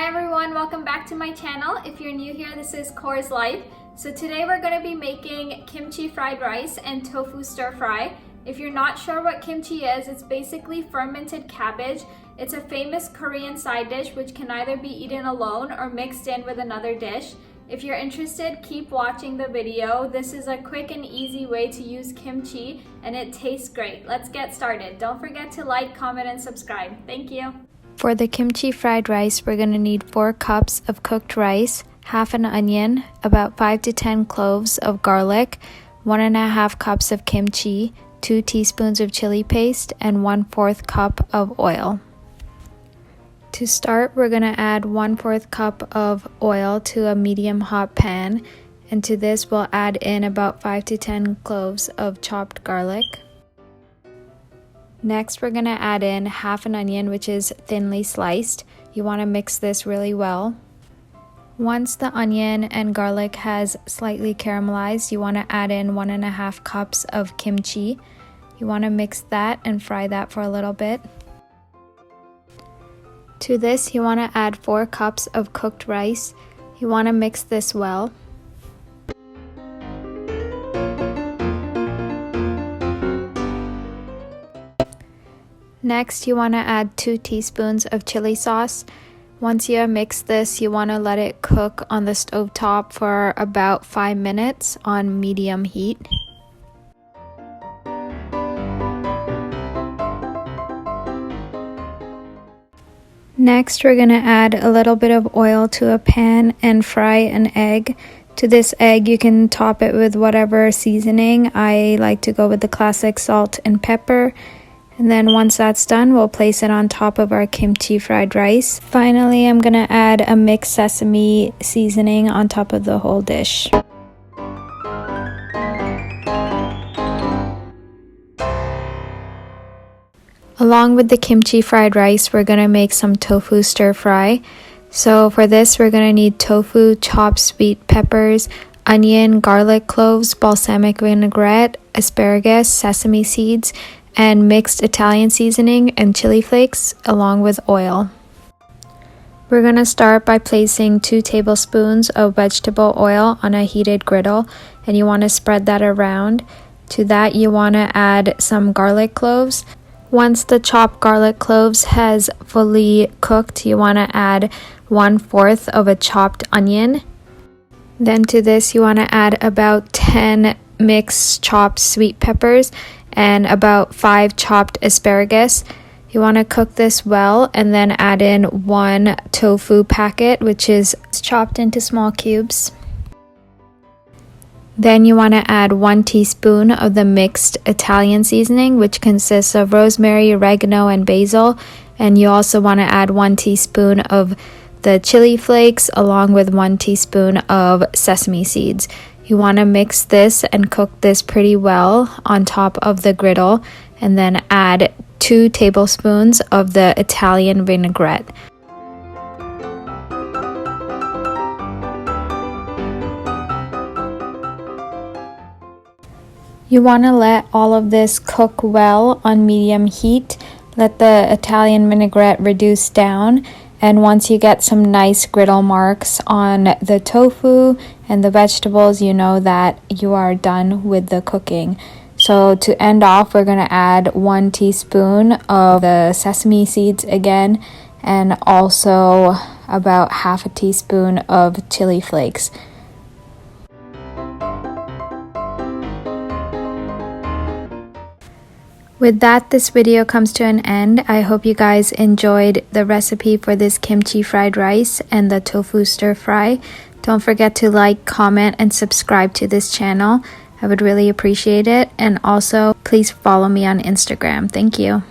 Hi everyone, welcome back to my channel. If you're new here, this is Core's Life. So today we're going to be making kimchi fried rice and tofu stir fry. If you're not sure what kimchi is, it's basically fermented cabbage. It's a famous Korean side dish which can either be eaten alone or mixed in with another dish. If you're interested, keep watching the video. This is a quick and easy way to use kimchi and it tastes great. Let's get started. Don't forget to like, comment, and subscribe. Thank you. For the kimchi fried rice, we're going to need 4 cups of cooked rice, half an onion, about 5 to 10 cloves of garlic, 1.5 cups of kimchi, 2 teaspoons of chili paste, and 1/4 cup of oil. To start, we're going to add 1/4 cup of oil to a medium hot pan, and to this we'll add in about 5 to 10 cloves of chopped garlic. Next, we're going to add in half an onion, which is thinly sliced. You want to mix this really well. Once the onion and garlic has slightly caramelized, you want to add in 1.5 cups of kimchi. You want to mix that and fry that for a little bit. To this, you want to add 4 cups of cooked rice. You want to mix this well. Next, you want to add 2 teaspoons of chili sauce. Once you have mixed this, you want to let it cook on the stove top for about 5 minutes on medium heat. Next, we're going to add a little bit of oil to a pan and fry an egg. To this egg, you can top it with whatever seasoning. I like to go with the classic salt and pepper. And then once that's done, we'll place it on top of our kimchi fried rice. Finally, I'm going to add a mixed sesame seasoning on top of the whole dish. Along with the kimchi fried rice, we're going to make some tofu stir fry. So for this, we're going to need tofu, chopped sweet peppers, onion, garlic cloves, balsamic vinaigrette, asparagus, sesame seeds, and mixed Italian seasoning and chili flakes along with oil. We're going to start by placing 2 tablespoons of vegetable oil on a heated griddle, and you want to spread that around. To that, you want to add some garlic cloves. Once the chopped garlic cloves has fully cooked, you want to add 1/4 of a chopped onion. Then to this, you want to add about 10 mixed chopped sweet peppers and about 5 chopped asparagus. You want to cook this well and then add in 1 tofu packet, which is chopped into small cubes. Then you want to add 1 teaspoon of the mixed Italian seasoning, which consists of rosemary, oregano, and basil. And you also want to add 1 teaspoon of the chili flakes along with 1 teaspoon of sesame seeds. You want to mix this and cook this pretty well on top of the griddle, and then add 2 tablespoons of the Italian vinaigrette. You want to let all of this cook well on medium heat. Let the Italian vinaigrette reduce down. And once you get some nice griddle marks on the tofu and the vegetables, you know that you are done with the cooking. So to end off, we're going to add 1 teaspoon of the sesame seeds again, and also about 1/2 teaspoon of chili flakes. With that, this video comes to an end. I hope you guys enjoyed the recipe for this kimchi fried rice and the tofu stir fry. Don't forget to like, comment, and subscribe to this channel. I would really appreciate it. And also, please follow me on Instagram. Thank you.